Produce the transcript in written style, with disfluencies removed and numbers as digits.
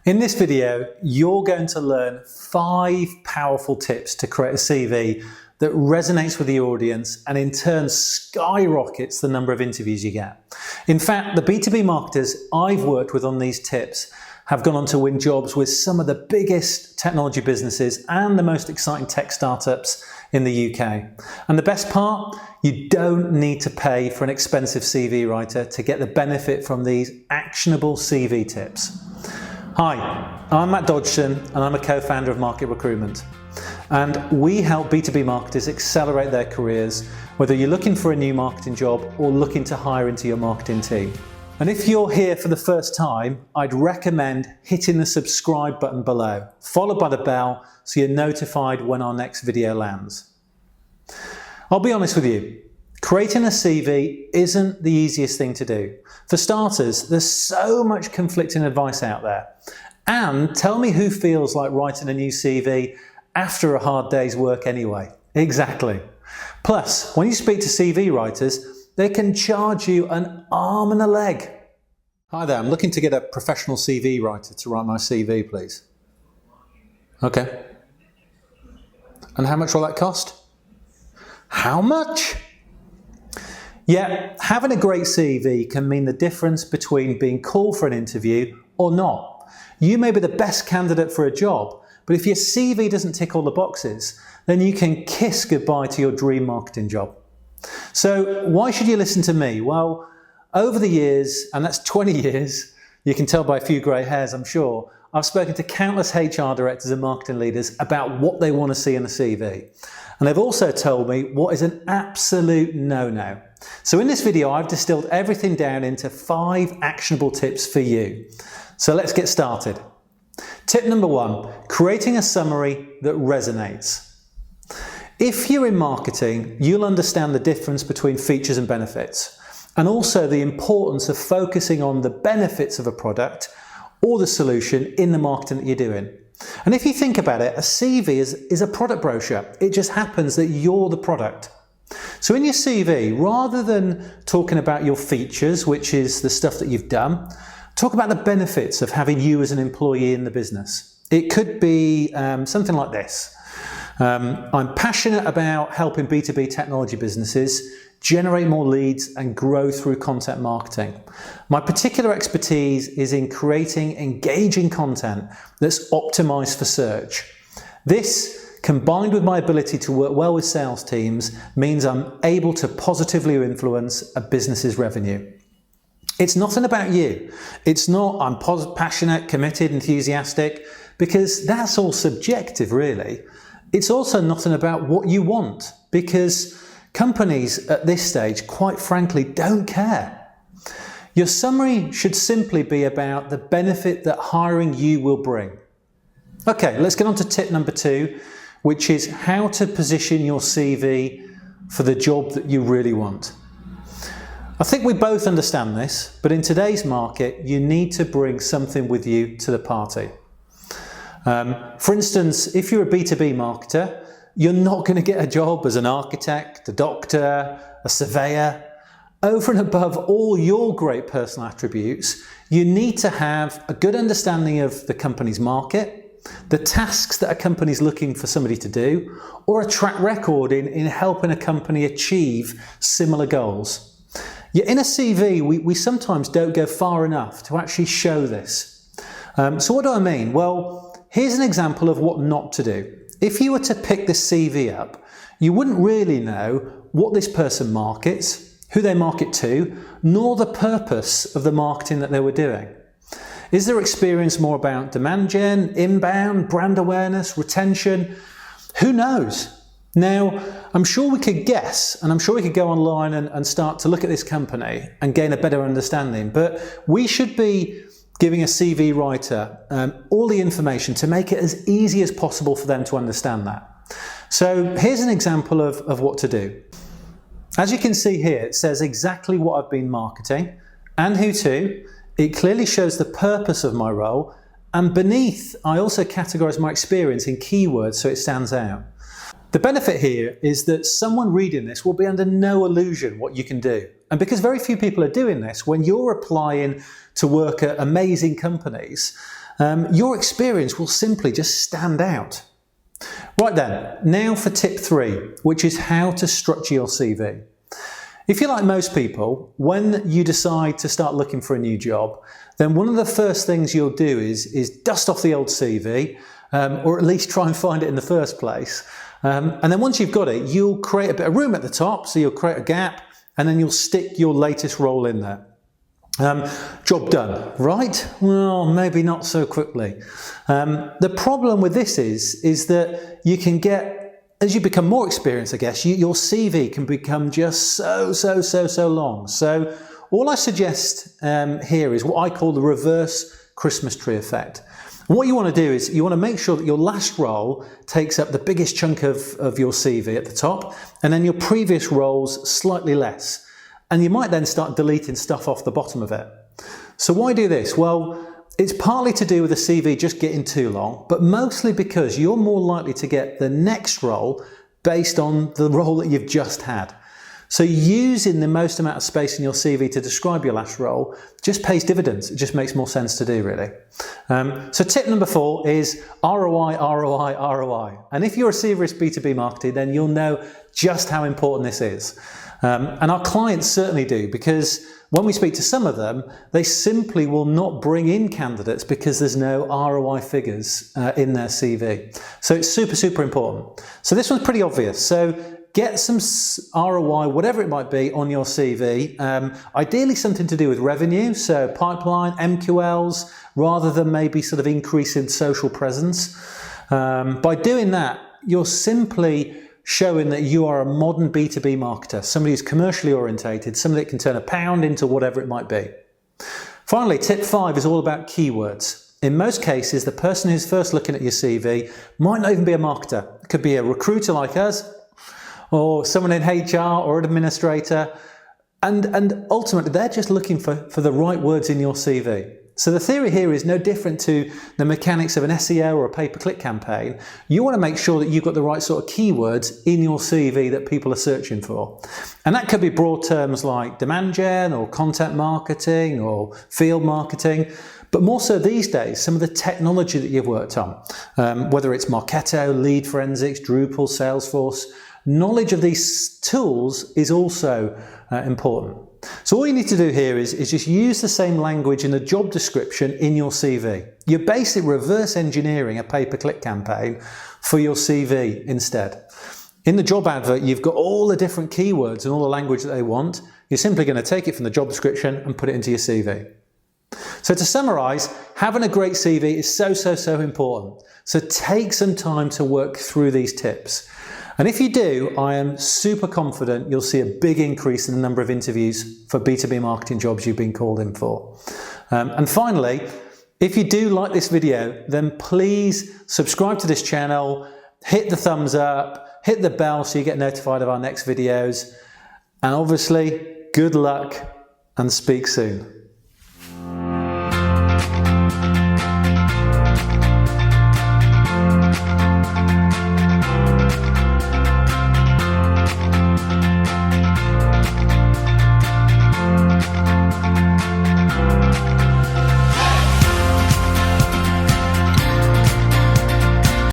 In this video, you're going to learn 5 powerful tips to create a CV that resonates with the audience and in turn skyrockets the number of interviews you get. In fact, the B2B marketers I've worked with on these tips have gone on to win jobs with some of the biggest technology businesses and the most exciting tech startups in the UK. And the best part, you don't need to pay for an expensive CV writer to get the benefit from these actionable CV tips. Hi, I'm Matt Dodgson and I'm a co-founder of Market Recruitment. And we help B2B marketers accelerate their careers, whether you're looking for a new marketing job or looking to hire into your marketing team. And if you're here for the first time, I'd recommend hitting the subscribe button below, followed by the bell so you're notified when our next video lands. I'll be honest with you, creating a CV isn't the easiest thing to do. For starters, there's so much conflicting advice out there. And tell me who feels like writing a new CV after a hard day's work anyway. Exactly. Plus, when you speak to CV writers, they can charge you an arm and a leg. Hi there, I'm looking to get a professional CV writer to write my CV, please. Okay. And how much will that cost? How much? Yeah, having a great CV can mean the difference between being called for an interview or not. You may be the best candidate for a job, but if your CV doesn't tick all the boxes, then you can kiss goodbye to your dream marketing job. So why should you listen to me? Well, over the years, and that's 20 years, you can tell by a few grey hairs, I'm sure, I've spoken to countless HR directors and marketing leaders about what they want to see in a CV. And they've also told me what is an absolute no-no. So in this video, I've distilled everything down into 5 actionable tips for you. So let's get started. Tip number 1, creating a summary that resonates. If you're in marketing, you'll understand the difference between features and benefits, and also the importance of focusing on the benefits of a product or the solution in the marketing that you're doing. And if you think about it, a CV is a product brochure. It just happens that you're the product. So in your CV, rather than talking about your features, which is the stuff that you've done, talk about the benefits of having you as an employee in the business. It could be something like this. I'm passionate about helping B2B technology businesses generate more leads and grow through content marketing. My particular expertise is in creating engaging content that's optimized for search. This, combined with my ability to work well with sales teams, means I'm able to positively influence a business's revenue. It's nothing about you. It's not I'm passionate, committed, enthusiastic, because that's all subjective really. It's also nothing about what you want, because companies at this stage, quite frankly, don't care. Your summary should simply be about the benefit that hiring you will bring. Okay, let's get on to tip number 2, which is how to position your CV for the job that you really want. I think we both understand this, but in today's market, you need to bring something with you to the party. For instance, if you're a B2B marketer, you're not going to get a job as an architect, a doctor, a surveyor. Over and above all your great personal attributes, you need to have a good understanding of the company's market, the tasks that a company is looking for somebody to do, or a track record in helping a company achieve similar goals. Yet in a CV, we sometimes don't go far enough to actually show this. So what do I mean? Well, here's an example of what not to do. If you were to pick this CV up, you wouldn't really know what this person markets, who they market to, nor the purpose of the marketing that they were doing. Is their experience more about demand gen, inbound, brand awareness, retention? Who knows? Now, I'm sure we could guess, and I'm sure we could go online and start to look at this company and gain a better understanding, but we should be giving a CV writer all the information to make it as easy as possible for them to understand that. So here's an example of what to do. As you can see here, it says exactly what I've been marketing and who to. It clearly shows the purpose of my role, and beneath I also categorize my experience in keywords so it stands out. The benefit here is that someone reading this will be under no illusion what you can do. And because very few people are doing this, when you're applying to work at amazing companies, your experience will simply just stand out. Right then, now for tip 3, which is how to structure your CV. If you're like most people, when you decide to start looking for a new job, then one of the first things you'll do is dust off the old CV, or at least try and find it in the first place. And then once you've got it, you'll create a bit of room at the top, so you'll create a gap, and then you'll stick your latest role in there. Job done, right? Well, maybe not so quickly. The problem with this is that you can get, as you become more experienced, I guess, your CV can become just so long. So all I suggest here is what I call the reverse Christmas tree effect. And what you want to do is you want to make sure that your last role takes up the biggest chunk of your CV at the top, and then your previous roles slightly less. And you might then start deleting stuff off the bottom of it. So why do this? Well, it's partly to do with the CV just getting too long, but mostly because you're more likely to get the next role based on the role that you've just had. So using the most amount of space in your CV to describe your last role just pays dividends. It just makes more sense to do, really. So tip number 4 is ROI, ROI, ROI. And if you're a serious B2B marketer, then you'll know just how important this is. And our clients certainly do, because when we speak to some of them, they simply will not bring in candidates because there's no ROI figures in their CV. So it's super important. So this one's pretty obvious. So get some ROI, whatever it might be, on your CV. Ideally something to do with revenue, so pipeline, MQLs, rather than maybe sort of increasing social presence. By doing that, you're simply showing that you are a modern B2B marketer, somebody who's commercially orientated, somebody that can turn a pound into whatever it might be. Finally, tip 5 is all about keywords. In most cases, the person who's first looking at your CV might not even be a marketer. It could be a recruiter like us, or someone in HR or an administrator, and ultimately they're just looking for the right words in your CV. So the theory here is no different to the mechanics of an SEO or a pay-per-click campaign. You want to make sure that you've got the right sort of keywords in your CV that people are searching for. And that could be broad terms like demand gen or content marketing or field marketing. But more so these days, some of the technology that you've worked on, whether it's Marketo, Lead Forensics, Drupal, Salesforce, knowledge of these tools is also important. So all you need to do here is just use the same language in the job description in your CV. You're basically reverse engineering a pay-per-click campaign for your CV instead. In the job advert, you've got all the different keywords and all the language that they want. You're simply going to take it from the job description and put it into your CV. So to summarize, having a great CV is so important. So take some time to work through these tips. And if you do, I am super confident you'll see a big increase in the number of interviews for B2B marketing jobs you've been called in for. And finally, if you do like this video, then please subscribe to this channel, hit the thumbs up, hit the bell so you get notified of our next videos. And obviously, good luck and speak soon.